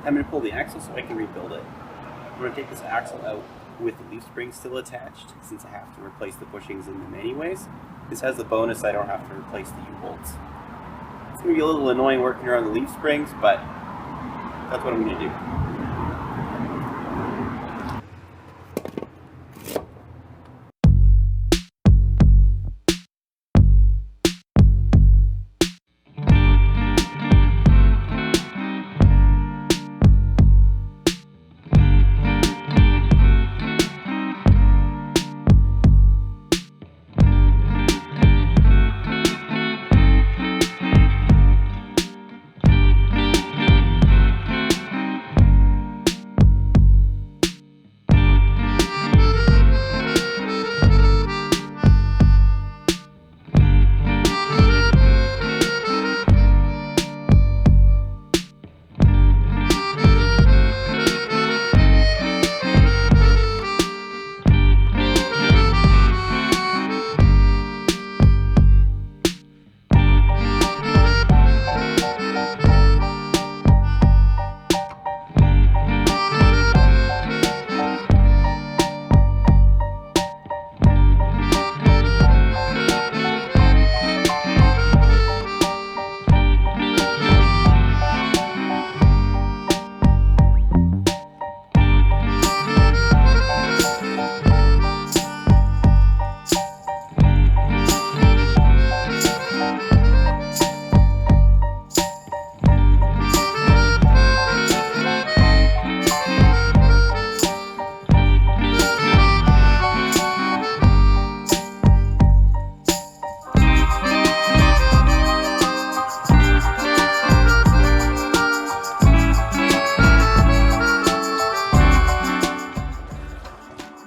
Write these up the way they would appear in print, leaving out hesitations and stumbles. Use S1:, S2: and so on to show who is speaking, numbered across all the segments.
S1: I'm going to pull the axle so I can rebuild it. I'm going to take this axle out with the leaf spring still attached, since I have to replace the bushings in them anyways. This has the bonus I don't have to replace the U-bolts. It's going to be a little annoying working around the leaf springs, but that's what I'm going to do.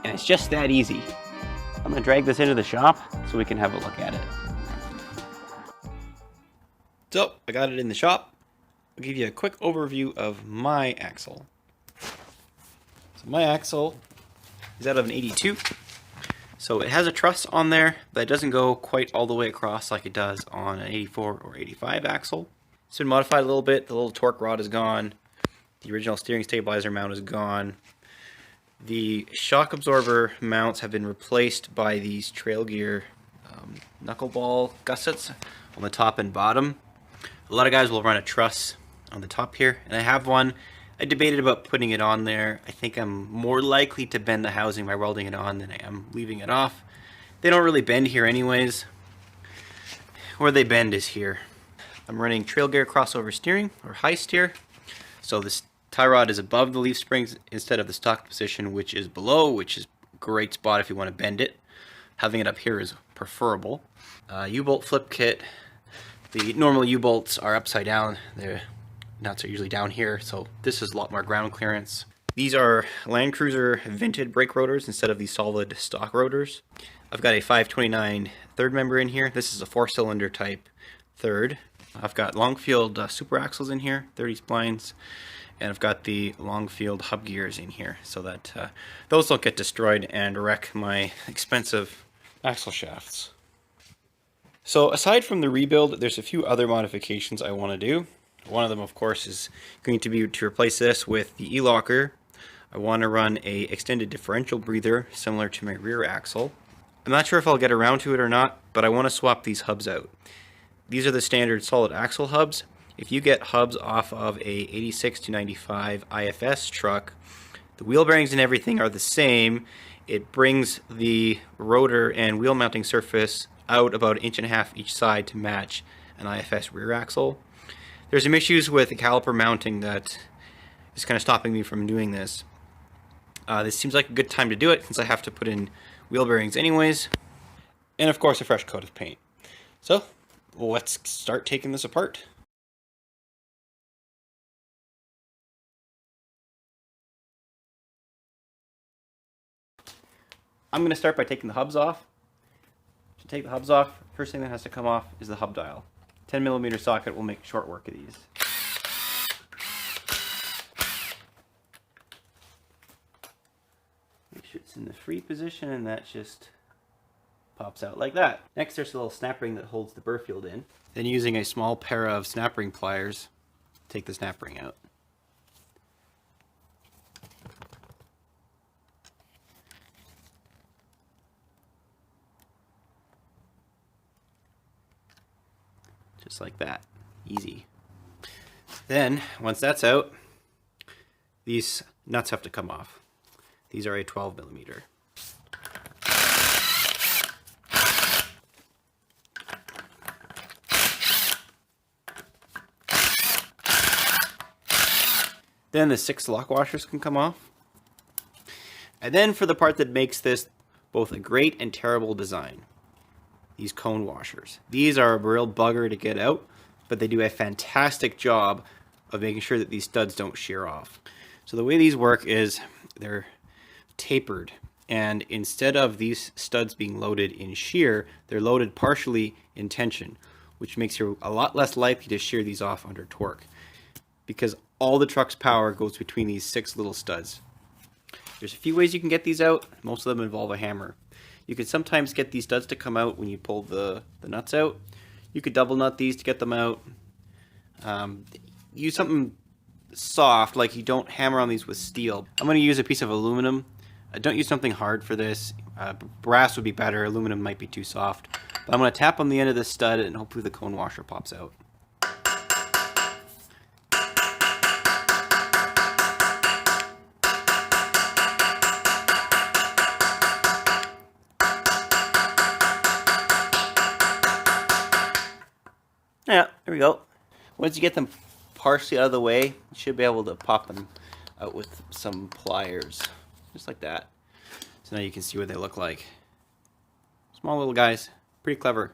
S1: And it's just that easy. I'm gonna drag this into the shop so we can have a look at it. So, I got it in the shop. I'll give you a quick overview of my axle. So my axle is out of an 82. So it has a truss on there, but it doesn't go quite all the way across like it does on an 84 or 85 axle. It's been modified a little bit. The little torque rod is gone. The original steering stabilizer mount is gone. The shock absorber mounts have been replaced by these trail gear knuckleball gussets on the top and bottom. A lot of guys will run a truss on the top here, and I have one. I debated about putting it on there. I think I'm more likely to bend the housing by welding it on than I am leaving it off. They don't really bend here anyways. Where they bend is here. I'm running trail gear crossover steering, or high steer. So this tie rod is above the leaf springs instead of the stock position, which is below, which is a great spot if you want to bend it. Having it up here is preferable. U-bolt flip kit. The normal U-bolts are upside down. The nuts are usually down here, so this is a lot more ground clearance. These are Land Cruiser vented brake rotors instead of the solid stock rotors. I've got a 529 third member in here. This is a 4-cylinder type third. I've got Longfield super axles in here, 30 splines, and I've got the Longfield hub gears in here so that those don't get destroyed and wreck my expensive axle shafts. So aside from the rebuild, there's a few other modifications I want to do. One of them, of course, is going to be to replace this with the E-locker. I want to run a extended differential breather similar to my rear axle. I'm not sure if I'll get around to it or not, but I want to swap these hubs out. These are the standard solid axle hubs. If you get hubs off of a 86 to 95 IFS truck, the wheel bearings and everything are the same. It brings the rotor and wheel mounting surface out about 1.5 inches each side to match an IFS rear axle. There's some issues with the caliper mounting that is kind of stopping me from doing this. This seems like a good time to do it since I have to put in wheel bearings anyways. And of course a fresh coat of paint. So let's start taking this apart. I'm going to start by taking the hubs off. To take the hubs off, first thing that has to come off is the hub dial. 10mm socket will make short work of these. Make sure it's in the free position, and that just pops out like that. Next, there's a little snap ring that holds the burr field in. Then using a small pair of snap ring pliers, take the snap ring out. Just like that. Easy. Then, once that's out, these nuts have to come off. These are a 12 millimeter. Then the 6 lock washers can come off. And then for the part that makes this both a great and terrible design, these cone washers. These are a real bugger to get out, but they do a fantastic job of making sure that these studs don't shear off. So the way these work is they're tapered, and instead of these studs being loaded in shear, they're loaded partially in tension, which makes you a lot less likely to shear these off under torque, because all the truck's power goes between these 6 little studs. There's a few ways you can get these out. Most of them involve a hammer. You can sometimes get these studs to come out when you pull the nuts out. You could double nut these to get them out. Use something soft, like you don't hammer on these with steel. I'm going to use a piece of aluminum. Don't use something hard for this. Brass would be better. Aluminum might be too soft. But I'm going to tap on the end of this stud and hopefully the cone washer pops out. Yeah, there we go. Once you get them partially out of the way, you should be able to pop them out with some pliers. Just like that. So now you can see what they look like. Small little guys. Pretty clever.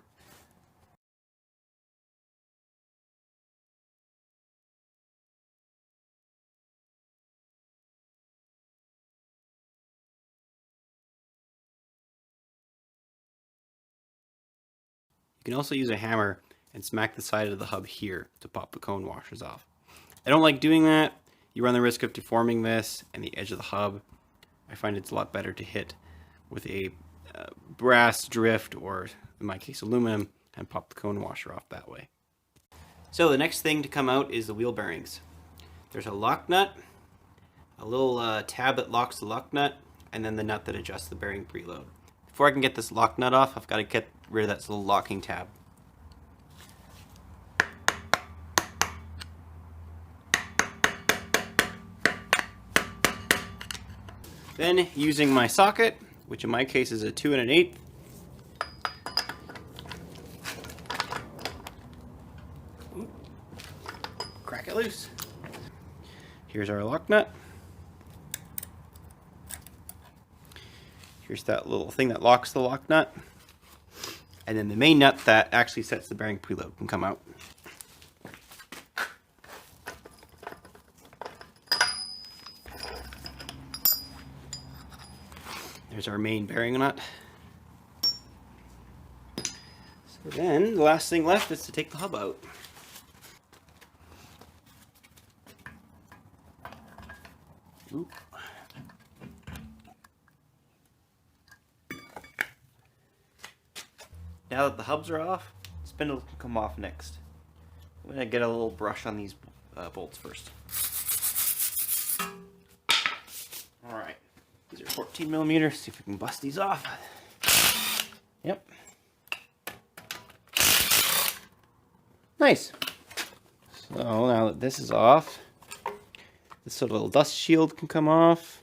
S1: You can also use a hammer and smack the side of the hub here to pop the cone washers off. I don't like doing that. You run the risk of deforming this and the edge of the hub. I find it's a lot better to hit with a brass drift, or in my case aluminum, and pop the cone washer off that way. So the next thing to come out is the wheel bearings. There's a lock nut, a little tab that locks the lock nut, and then the nut that adjusts the bearing preload. Before I can get this lock nut off, I've got to get rid of that little locking tab. Then, using my socket, which in my case is a 2 1/8, crack it loose. Here's our lock nut. Here's that little thing that locks the lock nut. And then the main nut that actually sets the bearing preload can come out. There's our main bearing nut. So then the last thing left is to take the hub out. Oop. Now that the hubs are off, the spindle can come off next. I'm going to get a little brush on these bolts first. Alright, these are 14 millimeters. See if we can bust these off. Yep. Nice. So now that this is off, this little dust shield can come off.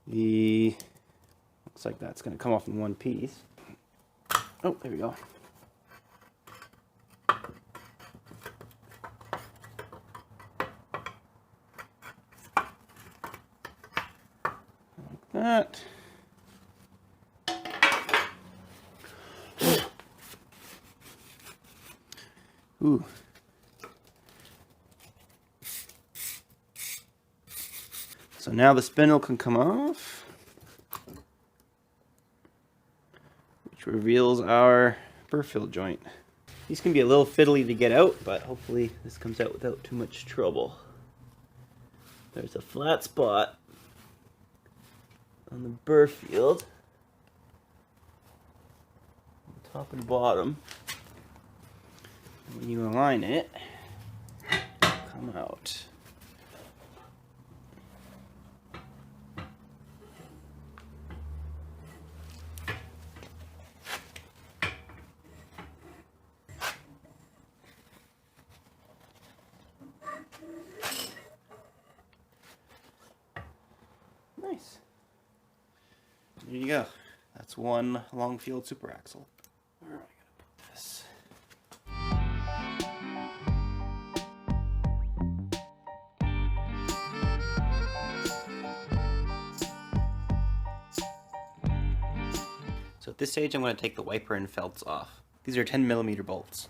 S1: Looks like that's going to come off in one piece. Oh, there we go. Like that. Ooh. So now the spindle can come off, which reveals our burr fill joint. These can be a little fiddly to get out, but hopefully this comes out without too much trouble. There's a flat spot on the burr field, on the top and bottom. And when you align it, it'll come out. Nice. There you go. That's one long field super axle. Where am I gonna put this? So at this stage, I'm going to take the wiper and felts off. These are 10mm bolts.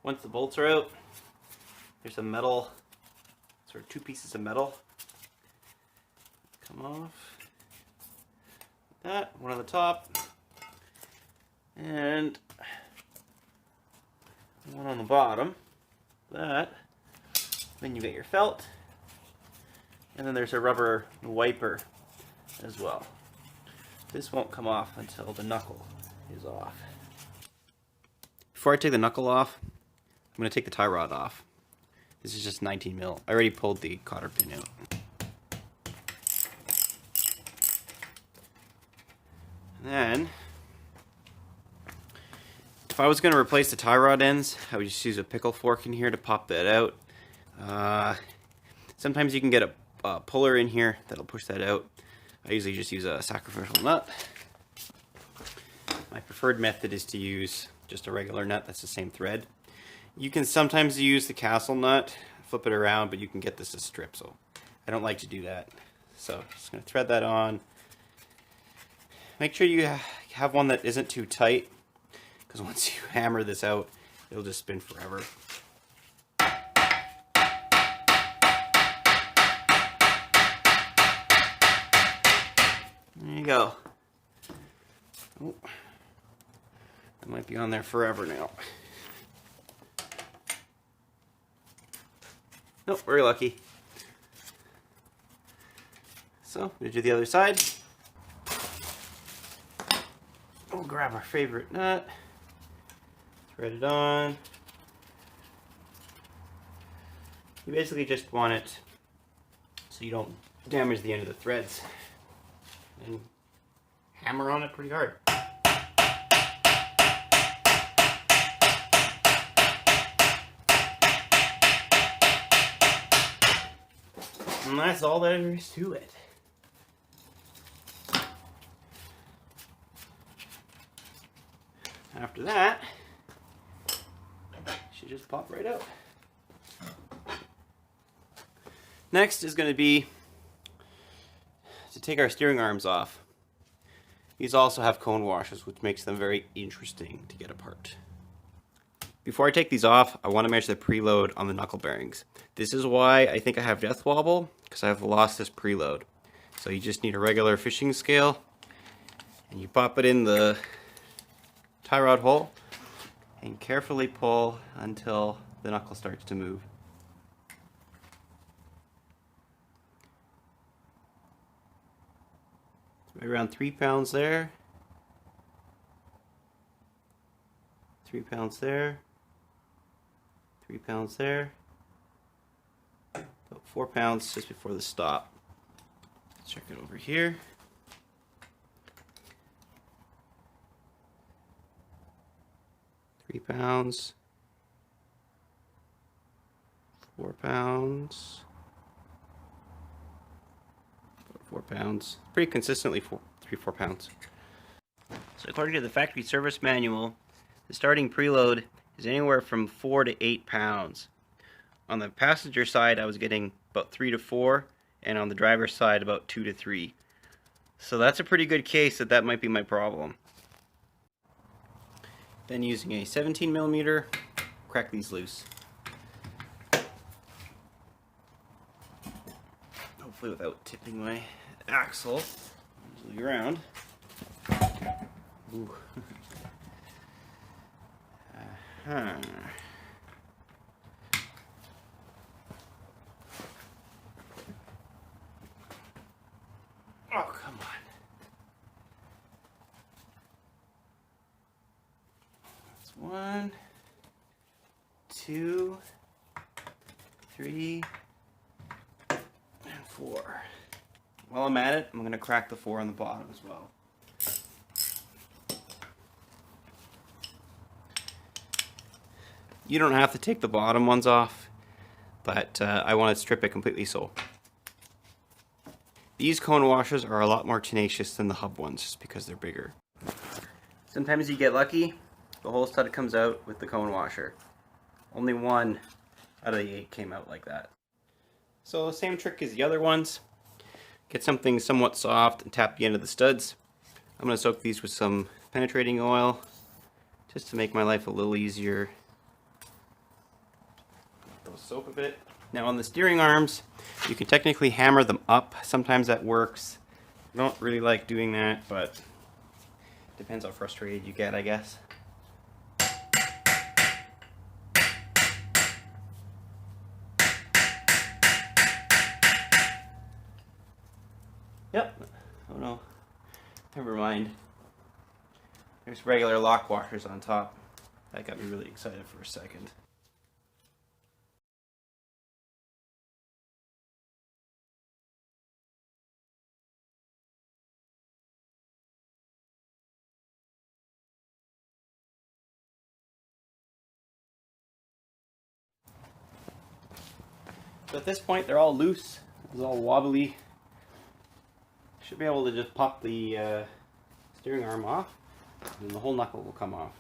S1: Once the bolts are out, there's some metal, sort of two pieces of metal. Come off. That, one on the top, and one on the bottom. That. Then you get your felt. And then there's a rubber wiper as well. This won't come off until the knuckle is off. Before I take the knuckle off, I'm going to take the tie rod off. This is just 19mm. I already pulled the cotter pin out. And then, if I was going to replace the tie rod ends, I would just use a pickle fork in here to pop that out. Sometimes you can get a puller in here that'll push that out. I usually just use a sacrificial nut. My preferred method is to use just a regular nut that's the same thread. You can sometimes use the castle nut, flip it around, but you can get this to strip, so I don't like to do that. So just going to thread that on. Make sure you have one that isn't too tight, because once you hammer this out, it'll just spin forever. There you go. Oh, that might be on there forever now. Nope, very lucky. So, we'll do the other side. We'll grab our favorite nut, thread it on. You basically just want it so you don't damage the end of the threads. And hammer on it pretty hard. And that's all there is to it. After that, it should just pop right out. Next is going to be to take our steering arms off. These also have cone washers, which makes them very interesting to get apart. Before I take these off, I want to measure the preload on the knuckle bearings. This is why I think I have death wobble, because I've lost this preload. So you just need a regular fishing scale, and you pop it in the tie rod hole, and carefully pull until the knuckle starts to move. Right around 3 pounds there, 3 pounds there, 3 pounds there, about 4 pounds just before the stop. Let's check it over here. £3, 4 pounds, 4 pounds, pretty consistently 3-4 pounds. So according to the factory service manual, the starting preload is anywhere from 4 to 8 pounds. On the passenger side, I was getting about 3 to 4, and on the driver's side, about 2 to 3. So that's a pretty good case that might be my problem. Then using a 17mm, crack these loose. Hopefully without tipping my axle into the ground. Ooh. Oh, come on. That's 1, 2, 3, and 4. While I'm at it, I'm going to crack the 4 on the bottom as well. You don't have to take the bottom ones off, but I want to strip it completely so. These cone washers are a lot more tenacious than the hub ones just because they're bigger. Sometimes you get lucky, the whole stud comes out with the cone washer. Only one out of the 8 came out like that. So same trick as the other ones. Get something somewhat soft and tap the end of the studs. I'm going to soak these with some penetrating oil just to make my life a little easier. Throw soap a bit. Now on the steering arms, you can technically hammer them up. Sometimes that works. I don't really like doing that, but depends how frustrated you get, I guess. Yep. Oh no. Never mind. There's regular lock washers on top. That got me really excited for a second. So at this point, they're all loose. It's all wobbly. Should be able to just pop the steering arm off, and the whole knuckle will come off.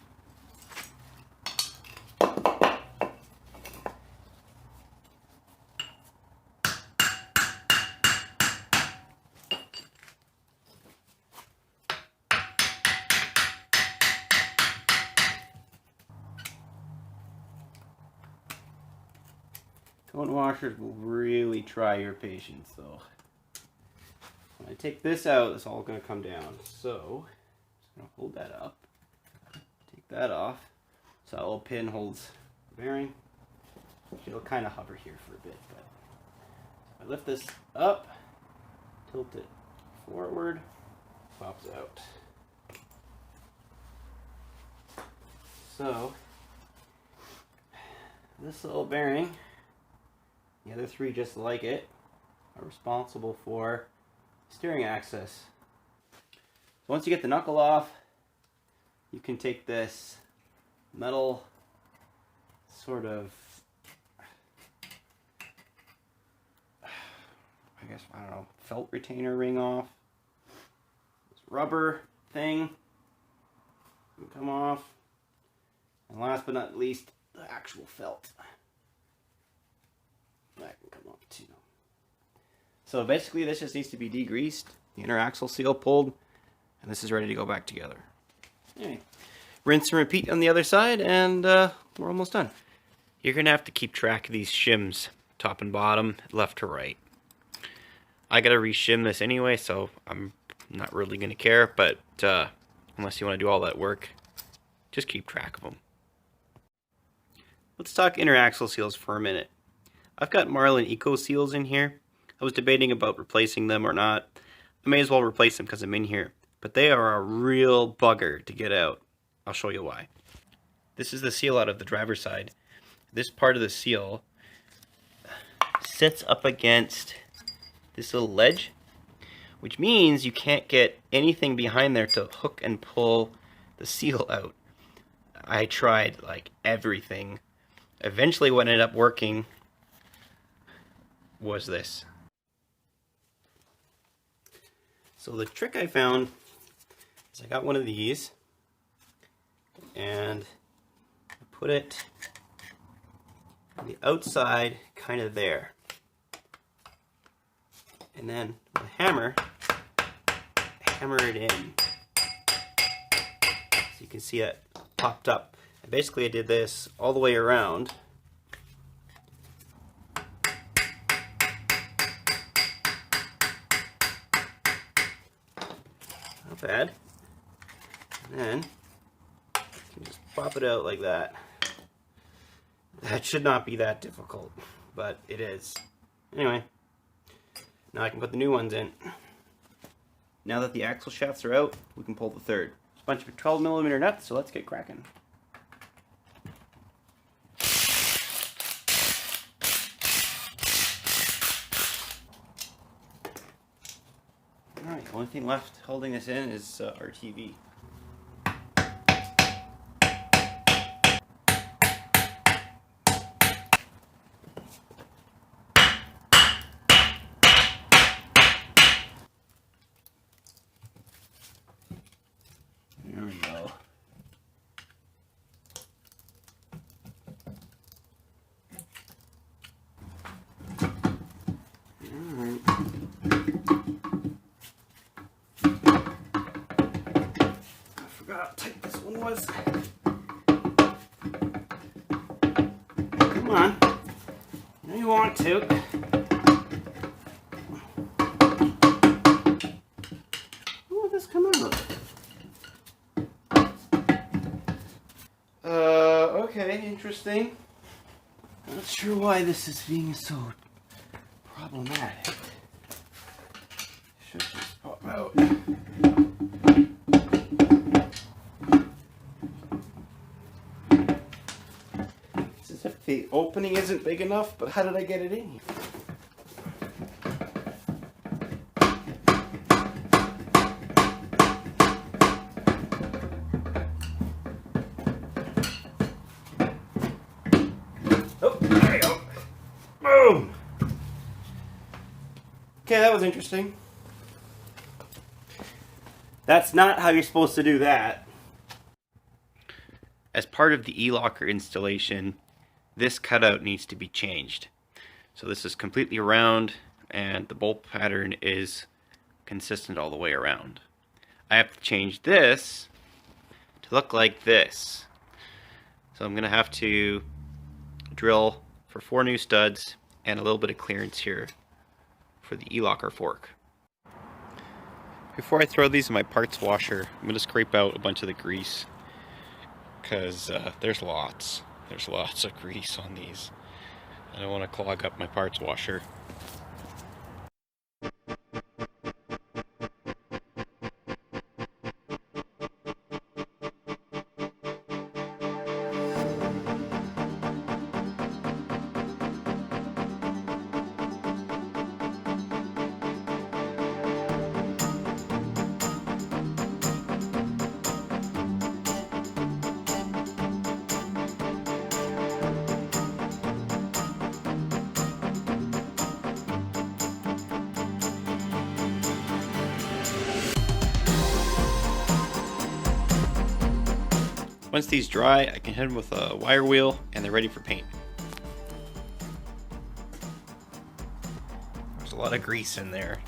S1: Cone washers will really try your patience though. When I take this out, it's all going to come down. So, I'm just going to hold that up. Take that off. So that little pin holds the bearing. It'll kind of hover here for a bit. But if I lift this up, tilt it forward, pops out. So, this little bearing, the other 3 just like it, are responsible for steering axis. So once you get the knuckle off, you can take this metal sort of, I guess, I don't know, felt retainer ring off. This rubber thing can come off. And last but not least, the actual felt. That can come off too. So basically this just needs to be degreased, the inner axle seal pulled, and this is ready to go back together. Anyway, rinse and repeat on the other side, and we're almost done. You're going to have to keep track of these shims, top and bottom, left to right. I got to re-shim this anyway, so I'm not really going to care, but unless you want to do all that work, just keep track of them. Let's talk inner axle seals for a minute. I've got Marlin Eco Seals in here. I was debating about replacing them or not. I may as well replace them because I'm in here. But they are a real bugger to get out. I'll show you why. This is the seal out of the driver's side. This part of the seal sits up against this little ledge, which means you can't get anything behind there to hook and pull the seal out. I tried like everything. Eventually what ended up working was this. So the trick I found is I got one of these and I put it on the outside kind of there. And then with a hammer, hammer it in. So you can see it popped up. And basically I did this all the way around. Not bad. And then you can just pop it out like that. That should not be that difficult, but it is. Anyway, now I can put the new ones in. Now that the axle shafts are out, we can pull the third. It's a bunch of 12mm nuts, so let's get cracking. Alright, the only thing left holding this in is our TV. I forgot how tight this one was. Come on. Now you want to. How did this come out? Okay, interesting. Not sure why this is being so problematic. Should just pop out. It's as if the opening isn't big enough, but how did I get it in here? Oh, there we go. Boom! Okay, that was interesting. That's not how you're supposed to do that. As part of the e-locker installation, this cutout needs to be changed. So this is completely round and the bolt pattern is consistent all the way around. I have to change this to look like this. So I'm going to have to drill for 4 new studs and a little bit of clearance here for the e-locker fork. Before I throw these in my parts washer, I'm going to scrape out a bunch of the grease because there's lots of grease on these. I don't want to clog up my parts washer. Once these dry, I can hit them with a wire wheel and they're ready for paint. There's a lot of grease in there.